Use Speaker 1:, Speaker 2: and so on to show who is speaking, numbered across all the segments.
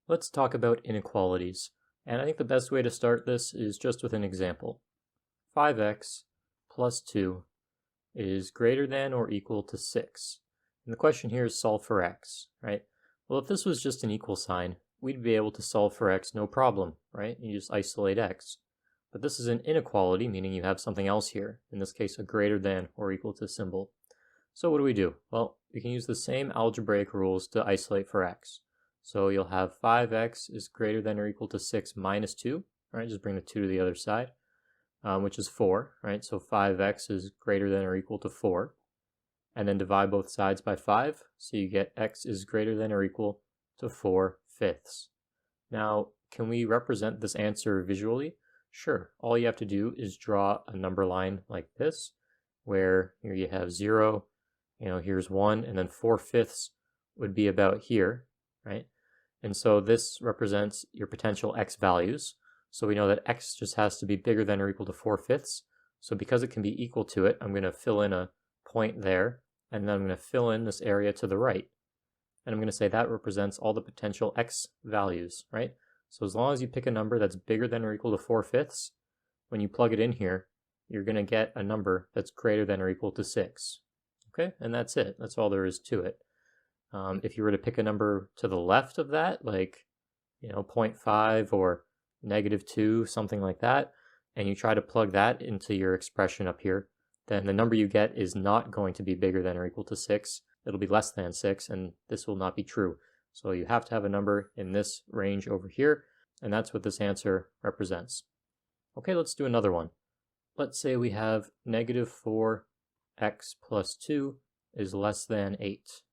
Speaker 1: Let's talk about inequalities. And I think the best way to start this is just with an example. 5x plus 2 is greater than or equal to 6. And the question here is solve for x, right? Well, if this was just an equal sign, we'd be able to solve for x no problem, right? You just isolate x. But this is an inequality, meaning you have something else here, in this case a greater than or equal to symbol. So what do? Well, we can use the same algebraic rules to isolate for x. So you'll have 5x is greater than or equal to 6 minus 2, right? Just bring the 2 to the other side, which is 4, right? So 5x is greater than or equal to 4. And then divide both sides by 5, so you get x is greater than or equal to 4/5. Now, can we represent this answer visually? Sure. All you have to do is draw a number line like this, where here you have 0, here's 1, and then 4/5 would be about here, right? And so this represents your potential x values. So we know that x just has to be bigger than or equal to 4/5. So because it can be equal to it, I'm going to fill in a point there, and then I'm going to fill in this area to the right. And I'm going to say that represents all the potential x values, right? So as long as you pick a number that's bigger than or equal to 4/5, when you plug it in here, you're going to get a number that's greater than or equal to 6. Okay, and that's it. That's all there is to it. If you were to pick a number to the left of that, like 0.5 or -2, something like that, and you try to plug that into your expression up here, then the number you get is not going to be bigger than or equal to 6. It'll be less than 6, and this will not be true. So you have to have a number in this range over here, and that's what this answer represents. Okay, let's do another one. Let's say we have -4x plus 2 is less than 8.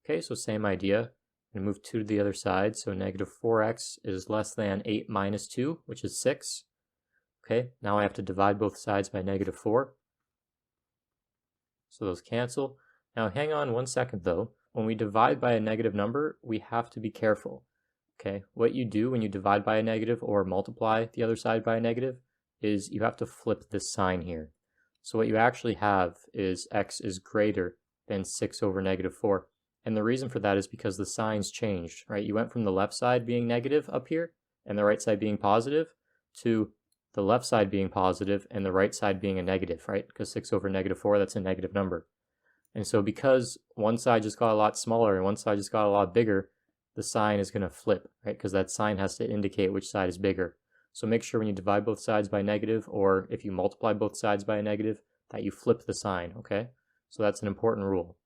Speaker 1: Okay, so same idea. I'm going to move 2 to the other side, so -4x is less than 8 minus 2, which is 6. Okay, now I have to divide both sides by -4. So those cancel. Now hang on 1 second though. When we divide by a negative number, we have to be careful. Okay, what you do when you divide by a negative or multiply the other side by a negative is you have to flip this sign here. So what you actually have is x is greater than 6 over -4. And the reason for that is because the signs changed, right? You went from the left side being negative up here and the right side being positive to the left side being positive and the right side being a negative, right? Because 6 over -4, that's a negative number. And so because one side just got a lot smaller and one side just got a lot bigger, the sign is going to flip, right? Because that sign has to indicate which side is bigger. So make sure when you divide both sides by negative, or if you multiply both sides by a negative, that you flip the sign, okay? So that's an important rule.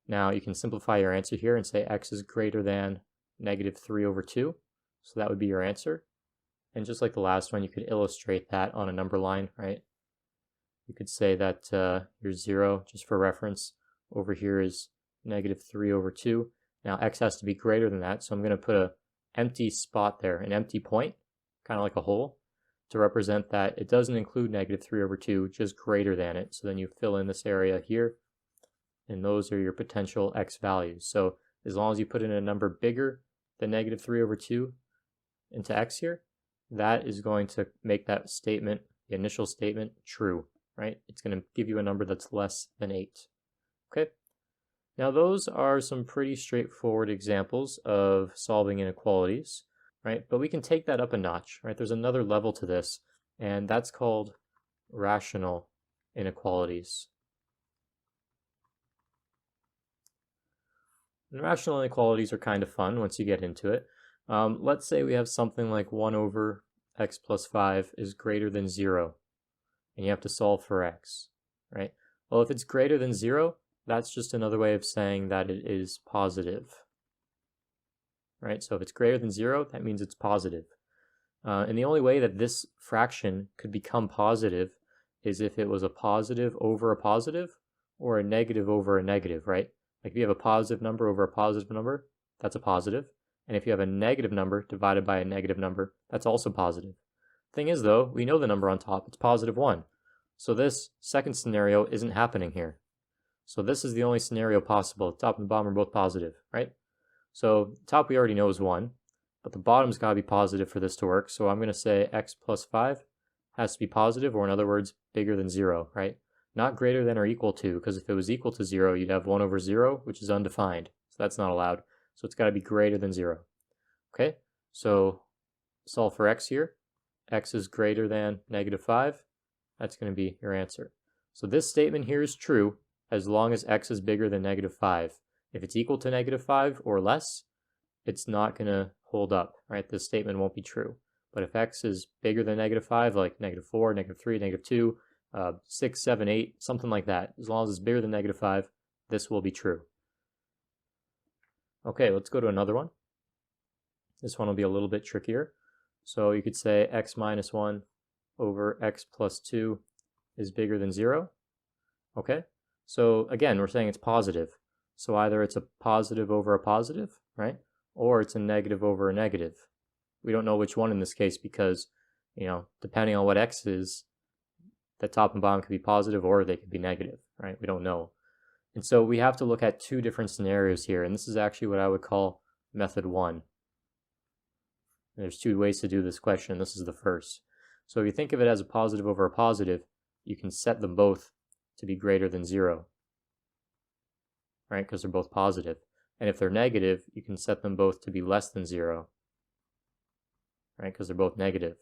Speaker 1: Now you can simplify your answer here and say x is greater than -3 over 2. So that would be your answer. And just like the last one, you could illustrate that on a number line, right? You could say that your 0, just for reference, over here is -3 over 2. Now x has to be greater than that, so I'm going to put an empty spot there, an empty point, kind of like a hole, to represent that it doesn't include -3 over 2, just greater than it. So then you fill in this area here, and those are your potential x values. So as long as you put in a number bigger than -3 over 2 into x here, that is going to make that statement, the initial statement, true, right? It's going to give you a number that's less than 8. Okay? Now those are some pretty straightforward examples of solving inequalities, right? But we can take that up a notch, right? There's another level to this, and that's called rational inequalities. And rational inequalities are kind of fun once you get into it. Let's say we have something like 1 over x plus 5 is greater than 0, and you have to solve for x, right? Well, if it's greater than 0, that's just another way of saying that it is positive, right? So if it's greater than 0, that means it's positive. And the only way that this fraction could become positive is if it was a positive over a positive or a negative over a negative, right? Like if you have a positive number over a positive number, that's a positive. And if you have a negative number divided by a negative number, that's also positive. Thing is though, we know the number on top, it's +1. So this second scenario isn't happening here. So this is the only scenario possible. The top and the bottom are both positive, right? So the top we already know is 1, but the bottom's got to be positive for this to work. So I'm going to say x plus 5 has to be positive, or in other words, bigger than 0, right? Not greater than or equal to, because if it was equal to 0, you'd have 1 over 0, which is undefined. So that's not allowed. So it's got to be greater than 0. Okay, so solve for x here. X is greater than -5. That's going to be your answer. So this statement here is true as long as x is bigger than -5. If it's equal to -5 or less, it's not going to hold up, right? This statement won't be true. But if x is bigger than -5, like -4, -3, -2, 6, 7, 8, something like that, as long as it's bigger than -5, this will be true. Okay, let's go to another one. This one will be a little bit trickier. So you could say x minus 1 over x plus 2 is bigger than 0. Okay, so again, we're saying it's positive. So either it's a positive over a positive, right? Or it's a negative over a negative. We don't know which one in this case because, depending on what x is, the top and bottom could be positive or they could be negative, right? We don't know. And so we have to look at two different scenarios here, and this is actually what I would call method 1. There's two ways to do this question. This is the first. So if you think of it as a positive over a positive, you can set them both to be greater than 0, right? Because they're both positive. And if they're negative, you can set them both to be less than 0, right? Because they're both negative.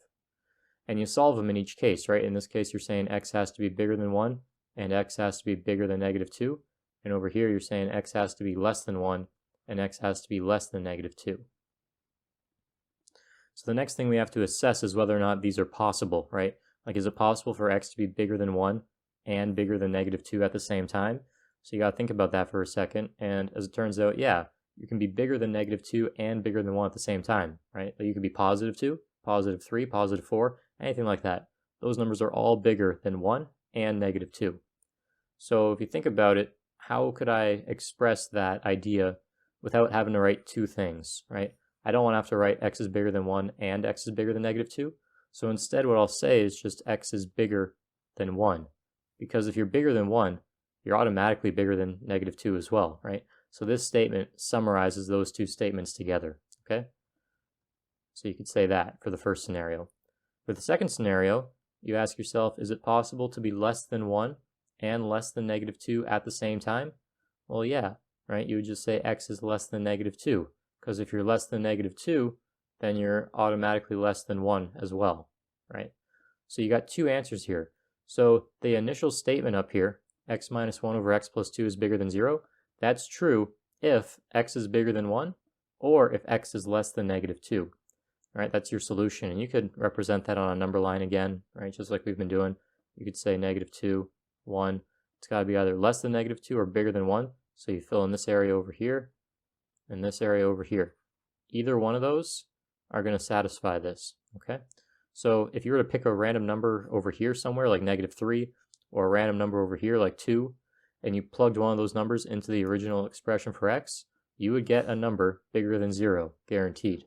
Speaker 1: And you solve them in each case, right? In this case, you're saying x has to be bigger than 1, and x has to be bigger than -2. And over here, you're saying x has to be less than 1, and x has to be less than -2. So the next thing we have to assess is whether or not these are possible, right? Like, is it possible for x to be bigger than 1 and bigger than -2 at the same time? So you got to think about that for a second. And as it turns out, yeah, you can be bigger than -2 and bigger than 1 at the same time, right? Like you could be +2, +3, +4, anything like that. Those numbers are all bigger than 1 and -2. So if you think about it, how could I express that idea without having to write two things, right? I don't want to have to write x is bigger than 1 and x is bigger than -2. So instead what I'll say is just x is bigger than 1. Because if you're bigger than 1, you're automatically bigger than -2 as well, right? So this statement summarizes those two statements together, okay? So you could say that for the first scenario. For the second scenario, you ask yourself, is it possible to be less than 1 and less than -2 at the same time? Well, yeah, right? You would just say x is less than -2. Because if you're less than -2, then you're automatically less than 1 as well, right? So you got two answers here. So the initial statement up here, x minus 1 over x plus 2 is bigger than 0, that's true if x is bigger than 1 or if x is less than -2, right? That's your solution. And you could represent that on a number line again, right? Just like we've been doing. You could say -2, 1. It's got to be either less than -2 or bigger than 1. So you fill in this area over here and this area over here. Either one of those are going to satisfy this, okay? So if you were to pick a random number over here somewhere like -3 or a random number over here like 2, and you plugged one of those numbers into the original expression for x, you would get a number bigger than 0, guaranteed.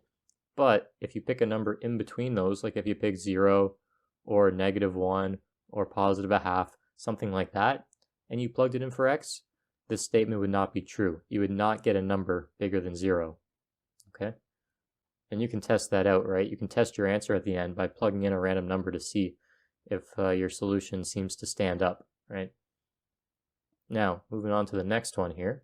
Speaker 1: But if you pick a number in between those, like if you pick 0 or -1 or +0.5, something like that, and you plugged it in for x, this statement would not be true. You would not get a number bigger than 0, okay? And you can test that out, right? You can test your answer at the end by plugging in a random number to see if your solution seems to stand up, right? Now, moving on to the next one here.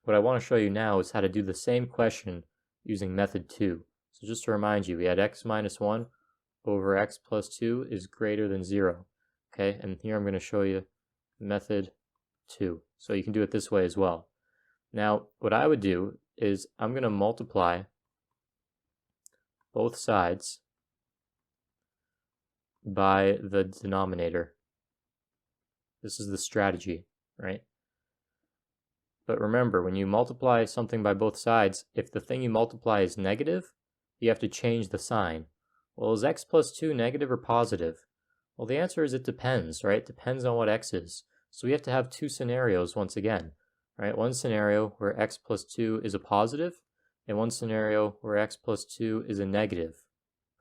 Speaker 1: What I want to show you now is how to do the same question using method 2. So just to remind you, we had x minus 1 over x plus 2 is greater than 0, okay? And here I'm going to show you method 2. So you can do it this way as well. Now, what I would do is I'm going to multiply both sides by the denominator. This is the strategy, right? But remember, when you multiply something by both sides, if the thing you multiply is negative, you have to change the sign. Well, is x plus 2 negative or positive? Well, the answer is it depends, right? It depends on what x is. So we have to have two scenarios once again, right? One scenario where x plus 2 is a positive, and one scenario where x plus 2 is a negative,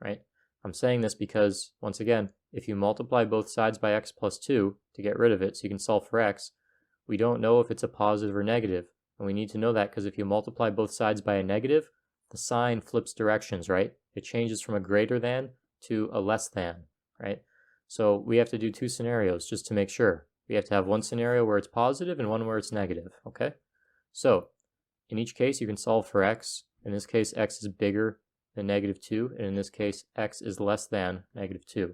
Speaker 1: right? I'm saying this because, once again, if you multiply both sides by x plus 2 to get rid of it so you can solve for x, we don't know if it's a positive or negative. And we need to know that because if you multiply both sides by a negative, the sign flips directions, right? It changes from a greater than to a less than, right? So we have to do two scenarios just to make sure. We have to have one scenario where it's positive and one where it's negative, okay? So in each case, you can solve for x In this case, x is bigger than negative 2, and in this case, x is less than negative 2.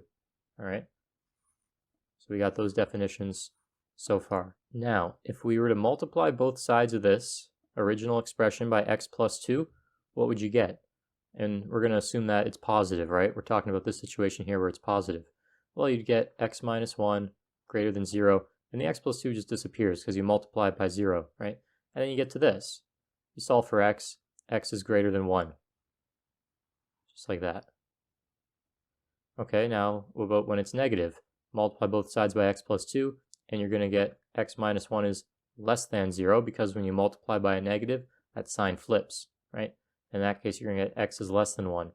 Speaker 1: All right? So we got those definitions so far. Now, if we were to multiply both sides of this original expression by x plus 2, what would you get? And we're going to assume that it's positive, right? We're talking about this situation here where it's positive. Well, you'd get x minus 1 greater than 0, and the x plus 2 just disappears because you multiply it by 0, right? And then you get to this. You solve for x is greater than 1. Just like that. Okay, now what about when it's negative? Multiply both sides by x plus 2, and you're going to get x minus 1 is less than 0, because when you multiply by a negative, that sign flips, right? In that case, you're going to get x is less than 1.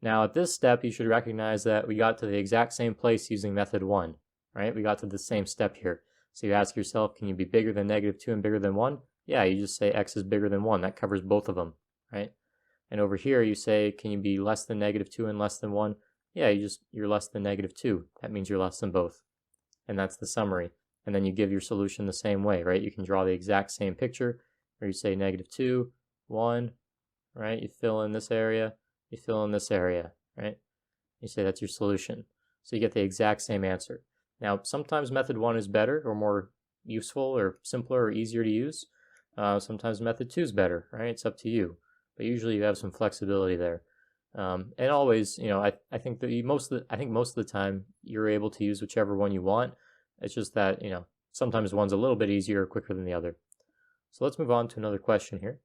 Speaker 1: Now at this step, you should recognize that we got to the exact same place using method 1, right? We got to the same step here. So you ask yourself, can you be bigger than negative 2 and bigger than 1? Yeah, you just say x is bigger than 1. That covers both of them, right? And over here, you say, can you be less than negative 2 and less than 1? Yeah, you're less than negative 2. That means you're less than both. And that's the summary. And then you give your solution the same way, right? You can draw the exact same picture where you say negative 2, 1, right? You fill in this area, you fill in this area, right? You say that's your solution. So you get the exact same answer. Now, sometimes method 1 is better or more useful or simpler or easier to use. Sometimes method 2 is better, right? It's up to you. But usually you have some flexibility there. And always, I think that most of the time you're able to use whichever one you want. It's just that, sometimes one's a little bit easier or quicker than the other. So let's move on to another question here.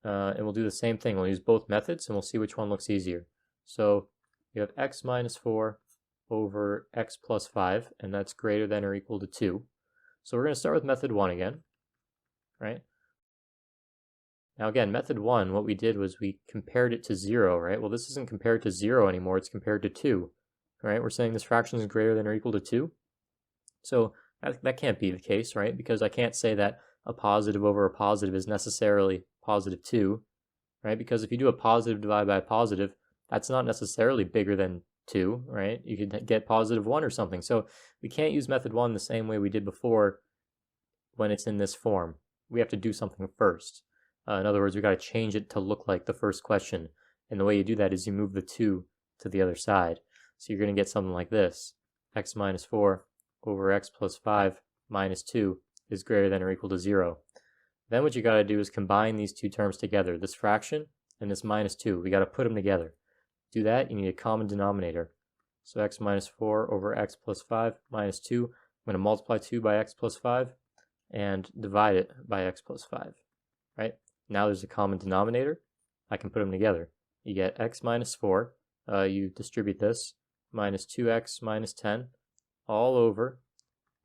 Speaker 1: And we'll do the same thing. We'll use both methods and we'll see which one looks easier. So you have x minus 4 over x plus 5, and that's greater than or equal to 2. So we're going to start with method 1 again, right? Now again, method 1, what we did was we compared it to 0, right? Well, this isn't compared to 0 anymore, it's compared to 2, right? We're saying this fraction is greater than or equal to 2. So that can't be the case, right? Because I can't say that a positive over a positive is necessarily positive 2, right? Because if you do a positive divided by a positive, that's not necessarily bigger than 2, right? You could get positive 1 or something. So we can't use method 1 the same way we did before when it's in this form. We have to do something first. In other words, we've got to change it to look like the first question. And the way you do that is you move the 2 to the other side. So you're going to get something like this. X minus 4 over x plus 5 minus 2 is greater than or equal to 0. Then what you got to do is combine these two terms together, this fraction and this minus 2. We got to put them together. To do that, you need a common denominator. So x minus 4 over x plus 5 minus 2. I'm going to multiply 2 by x plus 5 and divide it by x plus 5, right? Now there's a common denominator. I can put them together. You get x minus 4. You distribute this. Minus 2x minus 10 all over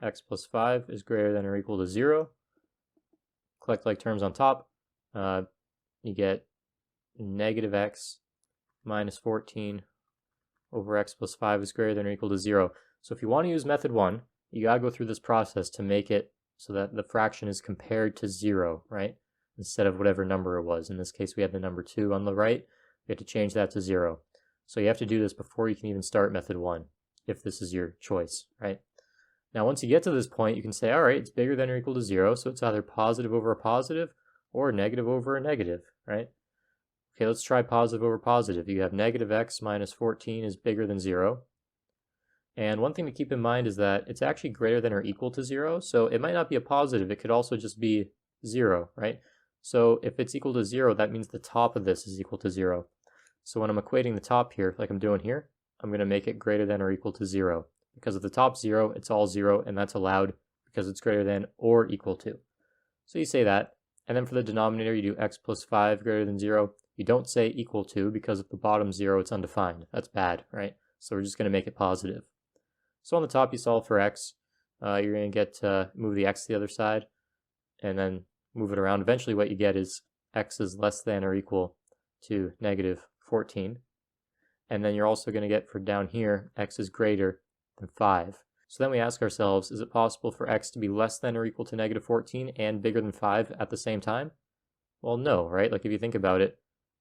Speaker 1: x plus 5 is greater than or equal to 0. Collect like terms on top. You get negative x minus 14 over x plus 5 is greater than or equal to 0. So if you want to use method 1, you got to go through this process to make it so that the fraction is compared to 0, right? Instead of whatever number it was. In this case, we have the number 2 on the right. We have to change that to 0. So you have to do this before you can even start method 1, if this is your choice, right? Now, once you get to this point, you can say, all right, it's bigger than or equal to 0, so it's either positive over a positive or negative over a negative, right? Okay, let's try positive over positive. You have negative x minus 14 is bigger than 0. And one thing to keep in mind is that it's actually greater than or equal to 0, so it might not be a positive. It could also just be 0, right? So if it's equal to 0, that means the top of this is equal to 0. So when I'm equating the top here, like I'm doing here, I'm going to make it greater than or equal to 0. Because if the top's 0, it's all 0, and that's allowed because it's greater than or equal to. So you say that, and then for the denominator, you do x plus 5 greater than 0. You don't say equal to, because if the bottom's 0, it's undefined. That's bad, right? So we're just going to make it positive. So on the top, you solve for x. You're going to get move the x to the other side, and then move it around. Eventually what you get is x is less than or equal to negative 14. And then you're also going to get for down here, x is greater than 5. So then we ask ourselves, is it possible for x to be less than or equal to negative 14 and bigger than 5 at the same time? Well, no, right? Like if you think about it,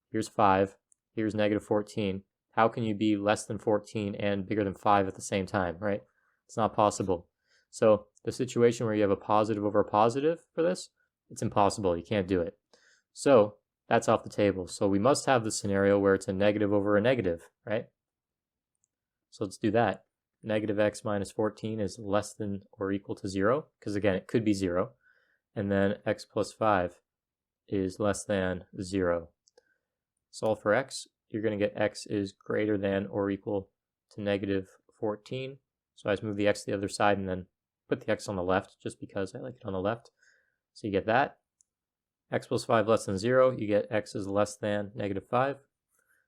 Speaker 1: here's 5, here's negative 14. How can you be less than 14 and bigger than 5 at the same time, right? It's not possible. So the situation where you have a positive over a positive for this, it's impossible. You can't do it. So that's off the table. So we must have the scenario where it's a negative over a negative, right? So let's do that. Negative x minus 14 is less than or equal to 0, because again, it could be 0. And then x plus 5 is less than 0. Solve for x. You're going to get x is greater than or equal to negative 14. So I just move the x to the other side and then put the x on the left, just because I like it on the left. So you get that. X plus 5 less than 0, you get x is less than negative 5.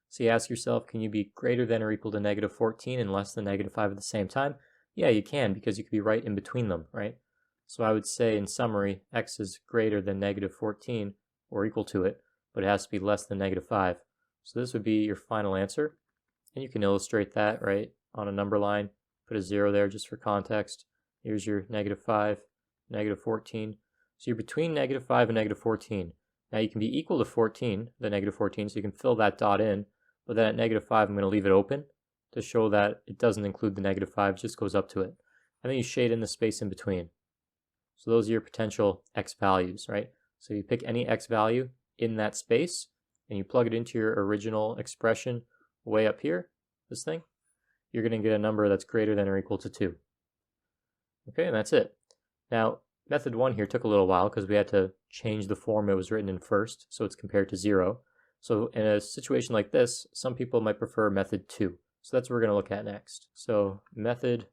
Speaker 1: So you ask yourself, can you be greater than or equal to negative 14 and less than negative 5 at the same time? Yeah, you can, because you could be right in between them, right? So I would say in summary, x is greater than negative 14 or equal to it, but it has to be less than negative 5. So this would be your final answer. And you can illustrate that, right, on a number line. Put a 0 there just for context. Here's your negative 5, negative 14. So you're between negative 5 and negative 14. Now you can be equal to 14, the negative 14, so you can fill that dot in. But then at negative 5, I'm going to leave it open to show that it doesn't include the negative 5, just goes up to it. And then you shade in the space in between. So those are your potential x values, right? So you pick any x value in that space, and you plug it into your original expression way up here, this thing. You're going to get a number that's greater than or equal to 2. Okay, and that's it. Now, method 1 here took a little while because we had to change the form it was written in first, so it's compared to 0. So in a situation like this, some people might prefer method 2. So that's what we're going to look at next. So method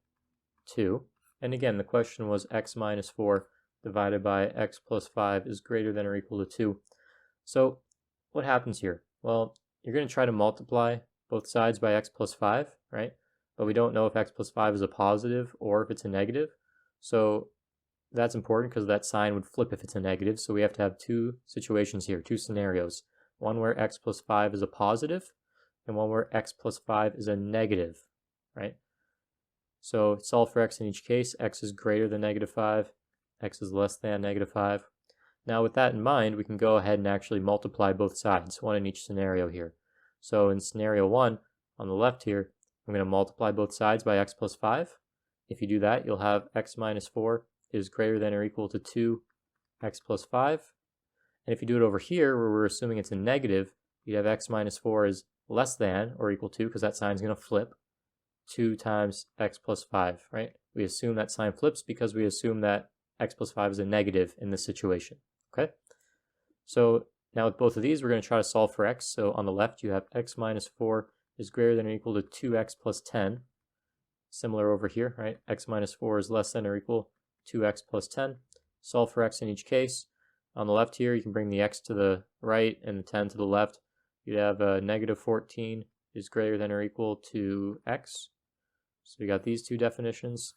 Speaker 1: 2, and again, the question was x minus 4 divided by x plus 5 is greater than or equal to 2. So what happens here? Well, you're going to try to multiply both sides by x plus 5, right? But we don't know if x plus 5 is a positive or if it's a negative. So that's important because that sign would flip if it's a negative. So we have to have two situations here, two scenarios. One where x plus 5 is a positive, and one where x plus 5 is a negative, right? So solve for x in each case. X is greater than negative 5, x is less than negative 5. Now with that in mind, we can go ahead and actually multiply both sides, one in each scenario here. So in scenario 1, on the left here, I'm going to multiply both sides by x plus 5. If you do that, you'll have x minus 4 is greater than or equal to 2x plus 5. And if you do it over here, where we're assuming it's a negative, you'd have x minus 4 is less than or equal to, because that sign's going to flip, 2 times x plus 5, right? We assume that sign flips because we assume that x plus 5 is a negative in this situation, okay? So now with both of these, we're going to try to solve for x. So on the left, you have x minus 4 is greater than or equal to 2x plus 10. Similar over here, right? X minus 4 is less than or equal to 2x plus 10. Solve for x in each case. On the left here, you can bring the x to the right and the 10 to the left. You'd have negative 14 is greater than or equal to x. So you got these two definitions.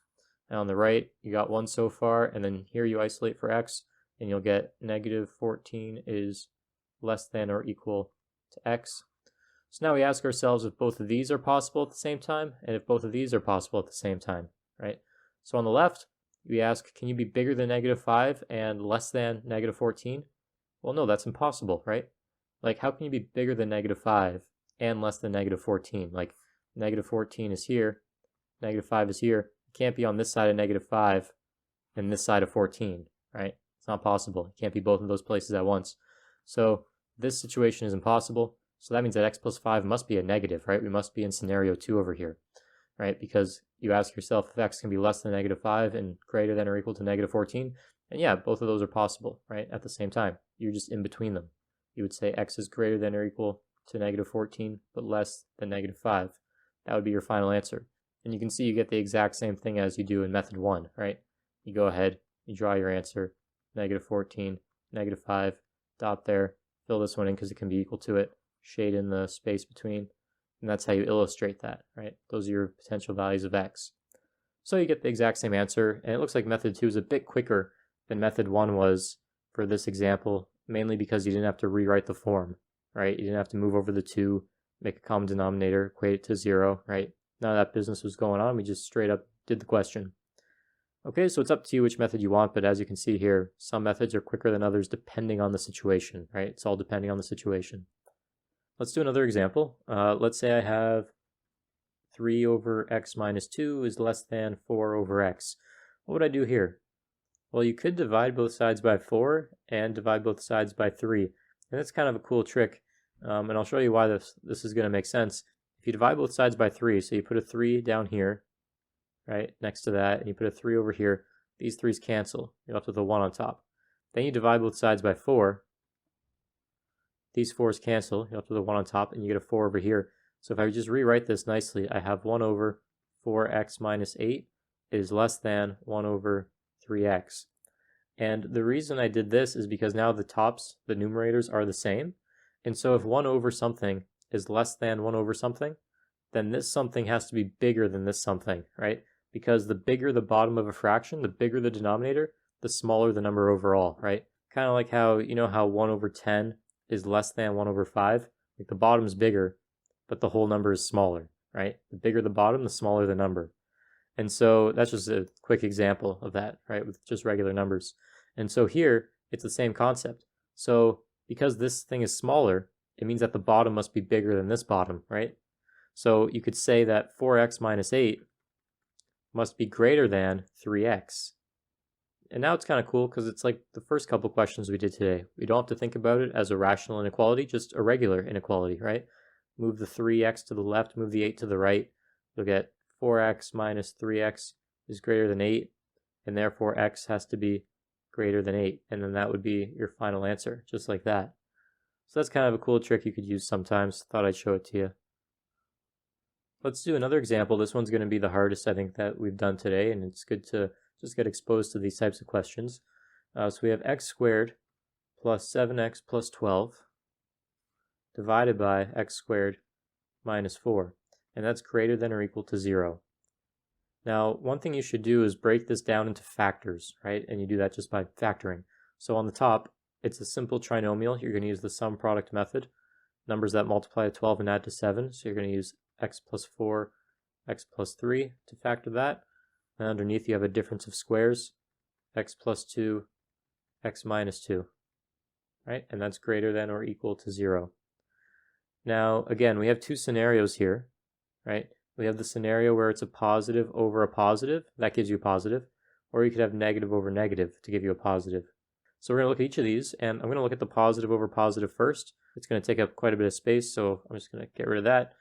Speaker 1: And on the right, you got one so far, and then here you isolate for x, and you'll get negative 14 is less than or equal to x. So now we ask ourselves if both of these are possible at the same time, and if both of these are possible at the same time, right? So on the left, we ask, can you be bigger than negative 5 and less than negative 14? Well, no, that's impossible, right? Like, how can you be bigger than negative 5 and less than negative 14? Like, negative 14 is here, negative 5 is here. It can't be on this side of negative 5 and this side of 14, right? It's not possible. It can't be both of those places at once. So this situation is impossible. So that means that x plus 5 must be a negative, right? We must be in scenario 2 over here, right? Because you ask yourself if x can be less than negative 5 and greater than or equal to negative 14. And yeah, both of those are possible, right? At the same time. You're just in between them. You would say x is greater than or equal to negative 14, but less than negative 5. That would be your final answer. And you can see you get the exact same thing as you do in method 1, right? You go ahead, you draw your answer, negative 14, negative 5, dot there, fill this one in because it can be equal to it, shade in the space between, and that's how you illustrate that, right? Those are your potential values of x. So you get the exact same answer, and it looks like method 2 is a bit quicker than method 1 was for this example, mainly because you didn't have to rewrite the form, right? You didn't have to move over the 2, make a common denominator, equate it to 0, right? None of that business was going on. We just straight up did the question. Okay, so it's up to you which method you want, but as you can see here, some methods are quicker than others depending on the situation, right? It's all depending on the situation. Let's do another example. Let's say I have 3 over x minus 2 is less than 4 over x. What would I do here? Well, you could divide both sides by 4 and divide both sides by 3. And that's kind of a cool trick, and I'll show you why this is going to make sense. If you divide both sides by 3, so you put a 3 down here, right, next to that, and you put a 3 over here, these 3's cancel. You're left with a 1 on top. Then you divide both sides by 4. These 4's cancel. You're left with a 1 on top, and you get a 4 over here. So if I just rewrite this nicely, I have 1 over 4x minus 8 is less than 1 over 3x. And the reason I did this is because now the tops, the numerators, are the same. And so if 1 over something is less than 1 over something, then this something has to be bigger than this something, right? Because the bigger the bottom of a fraction, the bigger the denominator, the smaller the number overall, right? Kind of like how, you know how 1 over 10 is less than 1 over 5? Like the bottom's bigger, but the whole number is smaller, right? The bigger the bottom, the smaller the number. And so that's just a quick example of that, right, with just regular numbers. And so here, it's the same concept. So because this thing is smaller, it means that the bottom must be bigger than this bottom, right? So you could say that 4x minus 8 must be greater than 3x. And now it's kind of cool because it's like the first couple questions we did today. We don't have to think about it as a rational inequality, just a regular inequality, right? Move the 3x to the left, move the 8 to the right. You'll get 4x minus 3x is greater than 8, and therefore x has to be greater than 8, and then that would be your final answer, just like that. So that's kind of a cool trick you could use sometimes. Thought I'd show it to you. Let's do another example. This one's going to be the hardest, I think, that we've done today, and it's good to just get exposed to these types of questions. So we have x squared plus 7x plus 12 divided by x squared minus 4. And that's greater than or equal to 0. Now, one thing you should do is break this down into factors, right? And you do that just by factoring. So on the top, it's a simple trinomial. You're going to use the sum product method. Numbers that multiply to 12 and add to 7. So you're going to use x plus 4, x plus 3 to factor that. And underneath you have a difference of squares, x plus 2, x minus 2, right? And that's greater than or equal to 0. Now, again, we have two scenarios here, right? We have the scenario where it's a positive over a positive, that gives you a positive, or you could have negative over negative to give you a positive. So we're going to look at each of these, and I'm going to look at the positive over positive first. It's going to take up quite a bit of space, so I'm just going to get rid of that,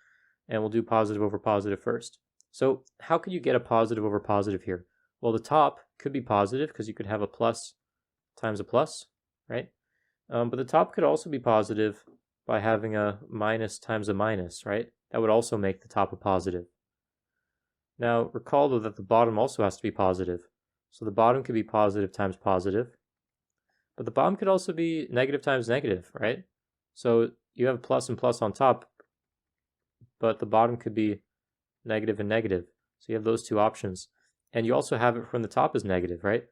Speaker 1: and we'll do positive over positive first. So how could you get a positive over positive here? Well, the top could be positive because you could have a plus times a plus, right? But the top could also be positive by having a minus times a minus, right? That would also make the top a positive. Now, recall though that the bottom also has to be positive. So the bottom could be positive times positive, but the bottom could also be negative times negative, right? So you have plus and plus on top, but the bottom could be negative and negative. So you have those two options. And you also have it when the top is negative, right?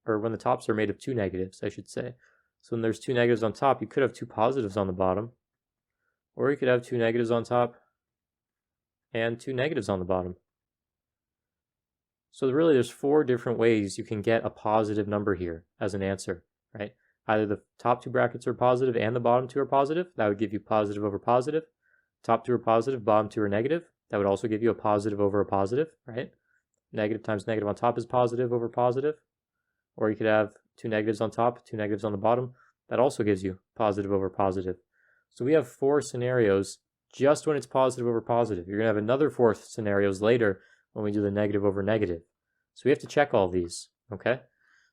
Speaker 1: When the tops are made of two negatives, I should say. So when there's two negatives on top, you could have two positives on the bottom, or you could have two negatives on top and two negatives on the bottom. So really there's four different ways you can get a positive number here as an answer, right? Either the top two brackets are positive and the bottom two are positive. That would give you positive over positive. Top two are positive, bottom two are negative. That would also give you a positive over a positive, right? Negative times negative on top is positive over positive. Or you could have two negatives on top, two negatives on the bottom. That also gives you positive over positive. So we have four scenarios just when it's positive over positive. You're going to have another four scenarios later when we do the negative over negative. So we have to check all these, okay?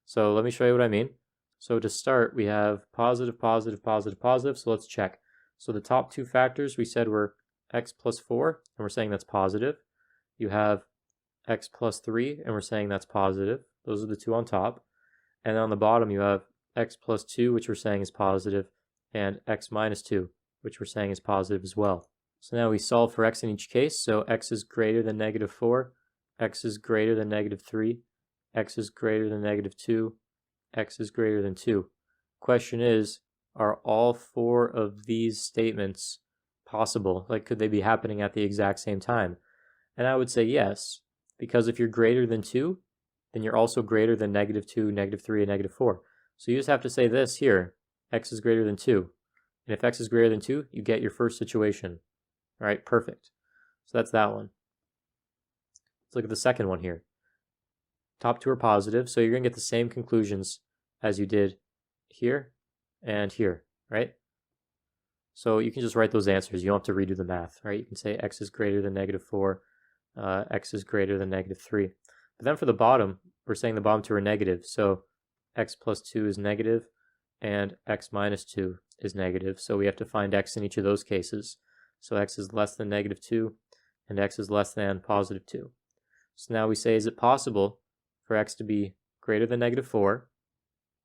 Speaker 1: So let me show you what I mean. So to start, we have positive, positive, positive, positive. So let's check. So the top two factors we said were x plus 4, and we're saying that's positive. You have x plus 3, and we're saying that's positive. Those are the two on top. And on the bottom, you have x plus 2, which we're saying is positive, and x minus 2, which we're saying is positive as well. So now we solve for x in each case. So x is greater than negative 4, x is greater than negative 3, x is greater than negative 2, x is greater than 2. Question is, are all four of these statements possible? Like, could they be happening at the exact same time? And I would say yes, because if you're greater than 2, then you're also greater than negative 2, negative 3, and negative 4. So you just have to say this here, x is greater than 2. And if x is greater than 2, you get your first situation. All right, perfect. So that's that one. Let's look at the second one here. Top two are positive, so you're going to get the same conclusions as you did here and here, right? So you can just write those answers. You don't have to redo the math, right? You can say x is greater than -4, x is greater than -3. But then for the bottom, we're saying the bottom two are negative. So x plus 2 is negative, and x minus 2 is negative. So we have to find x in each of those cases. So x is less than -2, and x is less than +2. So now we say, is it possible for x to be greater than -4,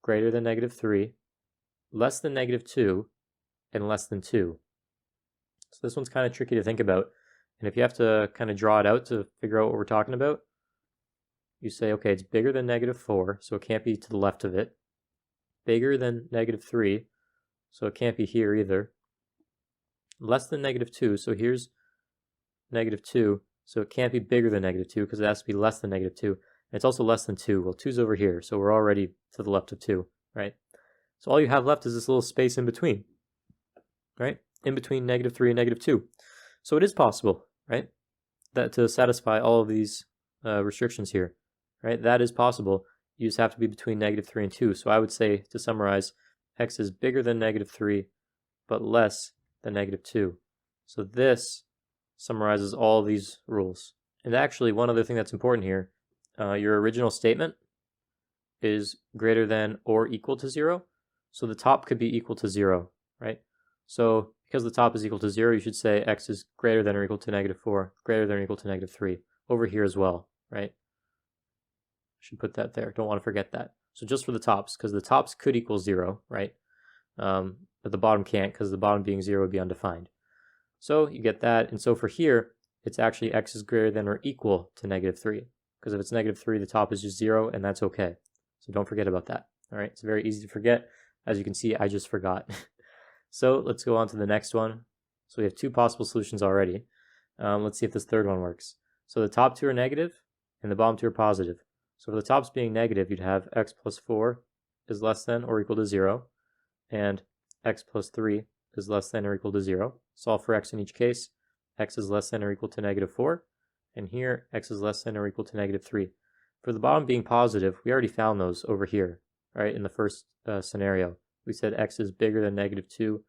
Speaker 1: greater than -3, less than -2, and less than 2? So this one's kind of tricky to think about. And if you have to kind of draw it out to figure out what we're talking about, you say, okay, it's bigger than -4, so it can't be to the left of it. Bigger than -3, so it can't be here either. Less than -2, so here's -2, so it can't be bigger than -2 because it has to be less than -2. And it's also less than 2. Well, 2's over here, so we're already to the left of 2, right? So all you have left is this little space in between, right? In between -3 and -2. So it is possible, right, that to satisfy all of these restrictions here, right? That is possible. You just have to be between -3 and 2. So I would say, to summarize, x is bigger than -3, but less than -2. So this summarizes all of these rules. And actually, one other thing that's important here, your original statement is greater than or equal to 0. So the top could be equal to 0, right? So because the top is equal to 0, you should say x is greater than or equal to -4, greater than or equal to -3, over here as well, right? I should put that there. Don't want to forget that. So just for the tops, because the tops could equal 0, right? But the bottom can't, because the bottom being 0 would be undefined. So you get that. And so for here, it's actually x is greater than or equal to -3. Because if it's -3, the top is just 0, and that's okay. So don't forget about that. All right, it's very easy to forget. As you can see, I just forgot. So let's go on to the next one. So we have two possible solutions already. Let's see if this third one works. So the top two are negative, and the bottom two are positive. So for the tops being negative, you'd have x plus 4 is less than or equal to 0, and x plus 3 is less than or equal to 0. Solve for x in each case. X is less than or equal to -4, and here x is less than or equal to -3. For the bottom being positive, we already found those over here, right? In the first scenario, we said x is bigger than -2,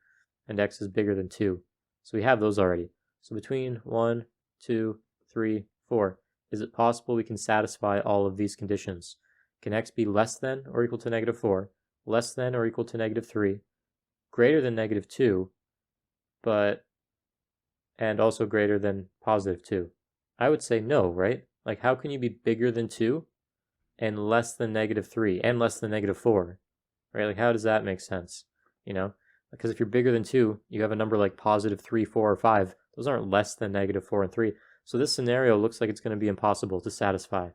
Speaker 1: and x is bigger than 2. So we have those already. So between 1, 2, 3, 4, is it possible we can satisfy all of these conditions? Can x be less than or equal to -4, less than or equal to -3, greater than -2, and also greater than +2? I would say no, right? Like, how can you be bigger than 2 and less than -3 and less than -4, right? Like, how does that make sense? You know, because if you're bigger than 2, you have a number like +3, 4, or 5. Those aren't less than -4 and 3. So this scenario looks like it's going to be impossible to satisfy.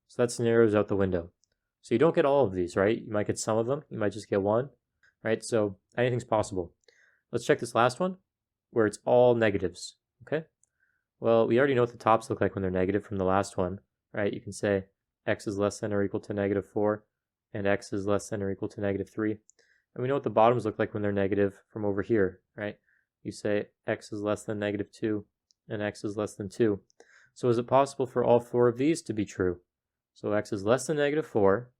Speaker 1: So that scenario is out the window. So you don't get all of these, right? You might get some of them. You might just get one, right? So anything's possible. Let's check this last one, where it's all negatives, okay? Well, we already know what the tops look like when they're negative from the last one, right? You can say x is less than or equal to -4, and x is less than or equal to -3. And we know what the bottoms look like when they're negative from over here, right? You say x is less than -2, and x is less than 2. So is it possible for all four of these to be true? So x is less than -4,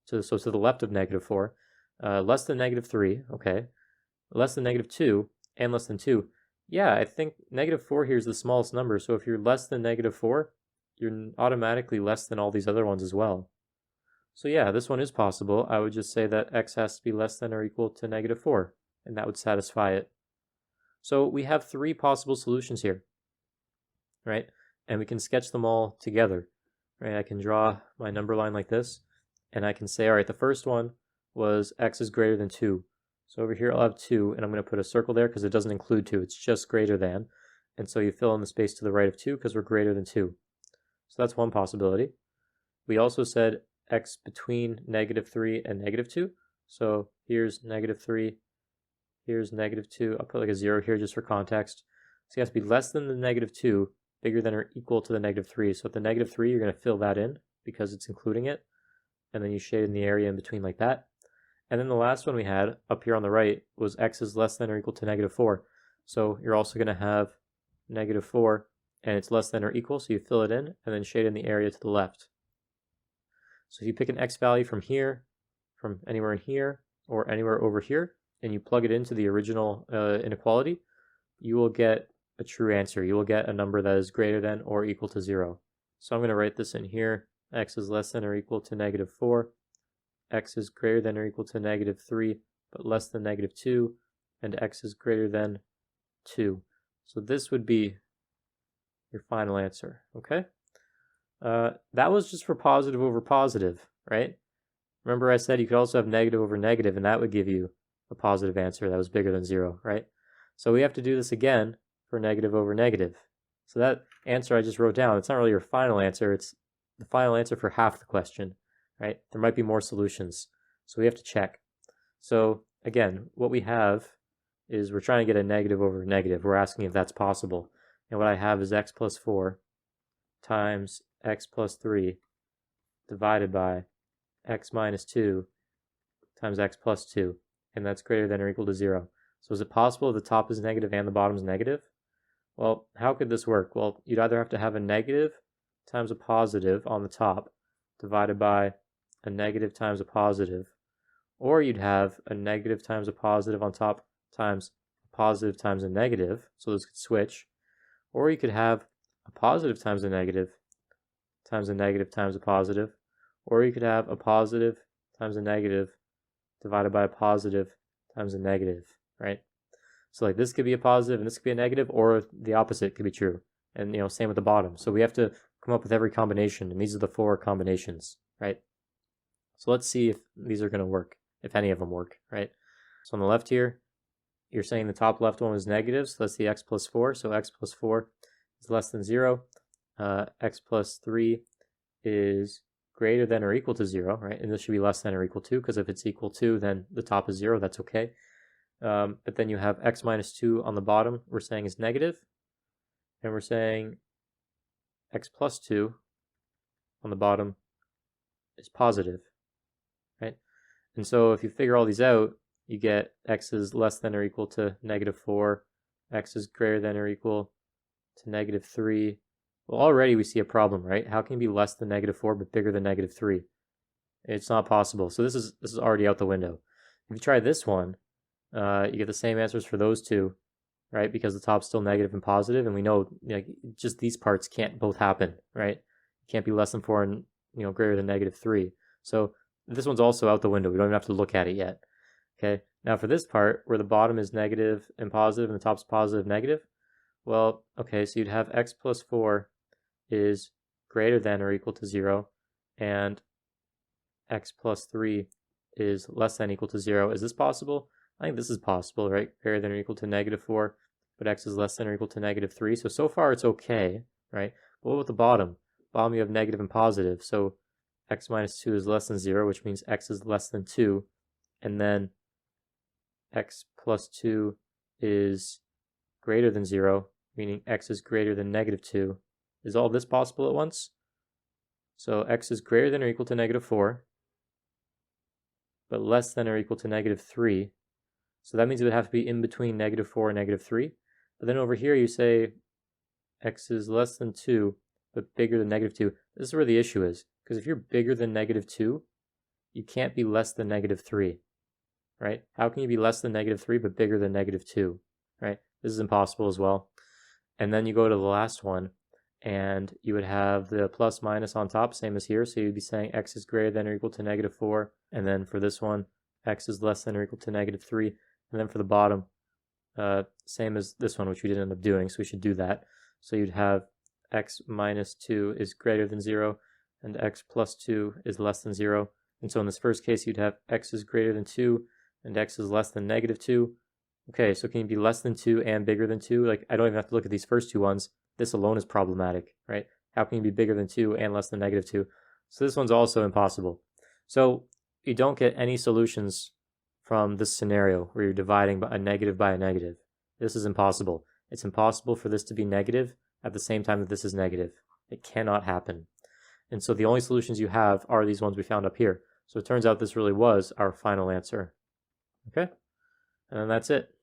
Speaker 1: so to the left of -4, less than -3, okay, less than -2, and less than 2. Yeah, I think -4 here is the smallest number, so if you're less than -4, you're automatically less than all these other ones as well. So yeah, this one is possible. I would just say that x has to be less than or equal to -4, and that would satisfy it. So we have three possible solutions here, right? And we can sketch them all together, right? I can draw my number line like this, and I can say, all right, the first one was x is greater than 2. So over here I'll have 2, and I'm going to put a circle there because it doesn't include 2. It's just greater than. And so you fill in the space to the right of 2 because we're greater than 2. So that's one possibility. We also said x between -3 and -2. So here's -3, here's -2. I'll put like a 0 here just for context. So it has to be less than the -2, bigger than or equal to the -3. So at the -3, you're going to fill that in because it's including it. And then you shade in the area in between like that. And then the last one we had up here on the right was x is less than or equal to -4. So you're also going to have -4, and it's less than or equal, so you fill it in and then shade in the area to the left. So if you pick an x value from here, from anywhere in here, or anywhere over here, and you plug it into the original inequality, you will get a true answer. You will get a number that is greater than or equal to 0. So I'm going to write this in here. X is less than or equal to -4. X is greater than or equal to -3, but less than -2. And X is greater than 2. So this would be your final answer, okay? That was just for positive over positive, right? Remember I said you could also have negative over negative, and that would give you a positive answer that was bigger than 0, right? So we have to do this again for negative over negative. So that answer I just wrote down, it's not really your final answer, it's the final answer for half the question, right? There might be more solutions, so we have to check. So again, what we have is we're trying to get a negative over negative. We're asking if that's possible. And what I have is x plus 4 times x plus 3 divided by x minus 2 times x plus 2, and that's greater than or equal to 0. So is it possible the top is negative and the bottom is negative? Well, how could this work? Well, you'd either have to have a negative times a positive on the top divided by a negative times a positive, or you'd have a negative times a positive on top times a positive times a negative, so those could switch, or you could have a positive times a negative times a negative times a positive, or you could have a positive times a negative divided by a positive times a negative, right? So like this could be a positive and this could be a negative, or the opposite could be true. And same with the bottom. So we have to come up with every combination, and these are the 4 combinations, right? So let's see if these are going to work, if any of them work, right? So on the left here, you're saying the top left one is negative, so that's the x plus 4. So x plus 4 is less than 0. X plus 3 is greater than or equal to 0, right? And this should be less than or equal to, because if it's equal to, then the top is 0, that's okay. But then you have x minus 2 on the bottom, we're saying is negative, and we're saying x plus 2 on the bottom is positive, right? And so if you figure all these out, you get x is less than or equal to -4, x is greater than or equal to -3. Well, already we see a problem, right? How can it be less than -4 but bigger than -3? It's not possible. So this is already out the window. If you try this one, you get the same answers for those two, right? Because the top's still negative and positive, and we know just these parts can't both happen, right? It can't be less than 4 and greater than -3. So this one's also out the window. We don't even have to look at it yet. Okay, now for this part, where the bottom is negative and positive and the top's positive, negative, well, okay, so you'd have x plus 4 is greater than or equal to 0, and x plus 3 is less than or equal to 0. Is this possible? I think this is possible, right? Greater than or equal to -4, but x is less than or equal to -3. So far it's okay, right? But what about the bottom? Bottom you have negative and positive, so x minus 2 is less than 0, which means x is less than 2, and then x plus 2 is greater than 0, meaning x is greater than -2. Is all this possible at once? So x is greater than or equal to -4, but less than or equal to -3. So that means it would have to be in between -4 and -3. But then over here you say x is less than 2, but bigger than -2. This is where the issue is, because if you're bigger than -2, you can't be less than -3, right? How can you be less than -3 but bigger than -2, right? This is impossible as well. And then you go to the last one, and you would have the plus minus on top, same as here. So you'd be saying x is greater than or equal to -4, and then for this one, x is less than or equal to -3, and then for the bottom, same as this one, which we didn't end up doing, so we should do that. So you'd have x minus 2 is greater than 0, and x plus 2 is less than 0. And so in this first case, you'd have x is greater than 2, and x is less than -2. Okay, so can you be less than 2 and bigger than 2? Like, I don't even have to look at these first two ones. This alone is problematic, right? How can you be bigger than 2 and less than -2? So this one's also impossible. So you don't get any solutions from this scenario where you're dividing a negative by a negative. This is impossible. It's impossible for this to be negative at the same time that this is negative. It cannot happen. And so the only solutions you have are these ones we found up here. So it turns out this really was our final answer. Okay? And then that's it.